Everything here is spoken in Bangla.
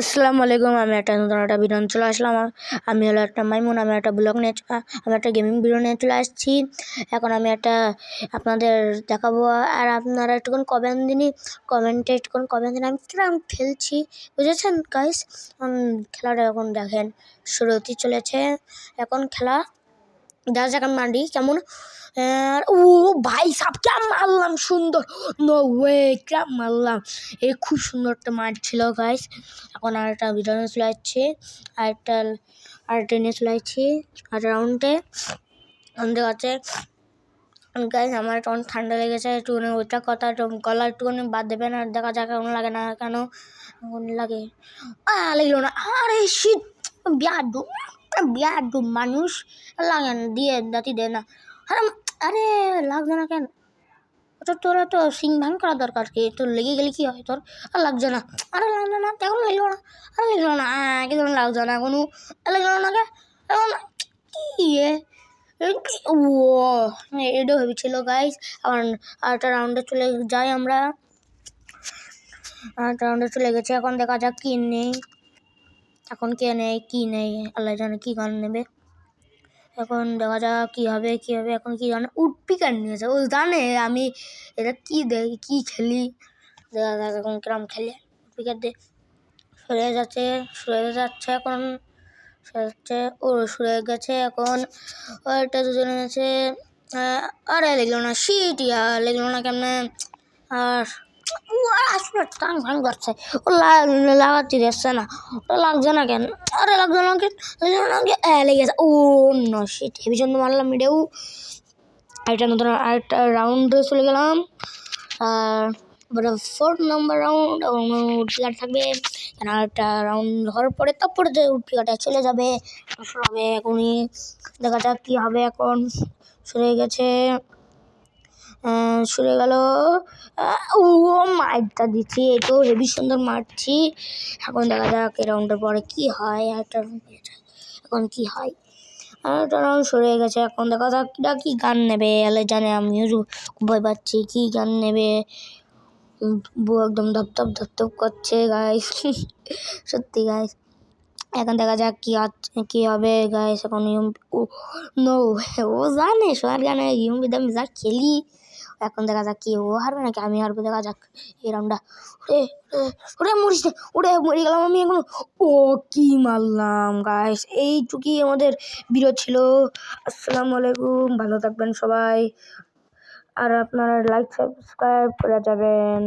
আসসালামু আলাইকুম। আমি একটা নতুন একটা ভিডিও চলে আসলাম। আমি হলো একটা মাইমুন। আমি একটা ব্লগ নিয়ে আমি একটা গেমিং ভিডিও নিয়ে চলে আসছি। এখন আমি একটা আপনাদের দেখাবো, আর আপনারা একটুক্ষণ কমেন্টে একটুক্ষণ কমেন্ট দিন আমি কিরকম খেলছি, বুঝেছেন গাইস? খেলাটা এখন দেখেন শুরু হতে চলেছে। এখন খেলা দেখা যাক আমি মারি কেমন। ও ভাই সাব क्या মারলাম, সুন্দর, নো ওয়ে क्या মারলাম, এই খুব সুন্দর একটা মার ছিল গাইস। এখন আরেকটা ভিডিও নিয়ে চলে যাচ্ছি, আরেকটা নিয়ে চলে যাচ্ছি আর রাউন্ডে আমাদের কাছে গাইস। আমার একটু ঠান্ডা লেগেছে, একটুখানি ওইটা কথা গলা একটুখানি বাদ দেবেন। আর দেখা যাক এখন লাগে না কেন, এখন লাগে লাগলো না। আরে শীত বিয়াদু মানুষ লাগে না, দিয়ে দাঁতি দেয় না। আরে আরে লাগছে না কেন? ওটা তোরা তো সিং ভাঙ করা দরকার, কি তোর লেগে গেলে কি হয় তোর? আর লাগছে না, আরে লাগছে না কেমন লাগলো না, আরে লাগলো না, কেমন লাগছে না কোনো, লাগলো না কে এখন কি ও এটা ভেবেছিল গাইস। আবার আরেকটা রাউন্ডে চলে যাই আমরা, আরেকটা রাউন্ডে চলে গেছে। এখন দেখা যাক কি নেই, এখন কে নেই কি নেই, আল্লাহ জানে কি গান নেবে। এখন দেখা যাক কি হবে কি হবে। এখন কি জানে উডপিকার নিয়েছে, ও জানে আমি এটা কি দেখি কি খেলি। দেখা যাক এখন কিরম খেলে। উডপিকার দিয়ে সরে যাচ্ছে এখন সরে ও সরে গেছে। এখন ওইটা দুজনে আছে। আরে লিখলো না, শিট লিখলো না কেমনে। আর আসলে টান ভাঙ করছে, ও লাগাতে যাচ্ছে না, ওটা লাগছে না কেন, আরে লাগছে না কেন, লেগেছে। ও না শিট, হেভি সুন্দর মারলাম মিডেও। আরেকটা রাউন্ডে চলে গেলাম। আর 4 নম্বর রাউন্ড উডপিকার থাকবে। আরেকটা রাউন্ড হওয়ার পরে তারপরে যে উডপিকারটা চলে যাবে এখনই। দেখা যাক কি হবে। এখন সরে গেছে, সরে গেল। ও মারটা দিচ্ছি, এই তো হেভি সুন্দর মারছি। এখন দেখা যাক এই রাউন্ডের পরে কি হয়। একটা এখন কি হয়, একটা রাউন্ড সরে গেছে। এখন দেখা যাক কি গান নেবে, এলে জানে আমিও ভয় পাচ্ছি কি গান নেবে। একদম ধপ করছে গাইস সত্যি গাইস। এখন দেখা যাক কি হবে গাইস। এখন নো ও জানে সোনার গানে আমি যা খেলি। এখন দেখা যাক কি ও হারবে নাকি আমি হারবো, দেখা যাক এই রাউন্ডটা। ওরে মরিস ওরে মরে গেলাম আমি এখন। ও কি মারলাম গাইস। এইটুকুই আমাদের ভিডিও ছিল। আসসালামু আলাইকুম, ভালো থাকবেন সবাই, আর আপনারা লাইক সাবস্ক্রাইব করে যাবেন।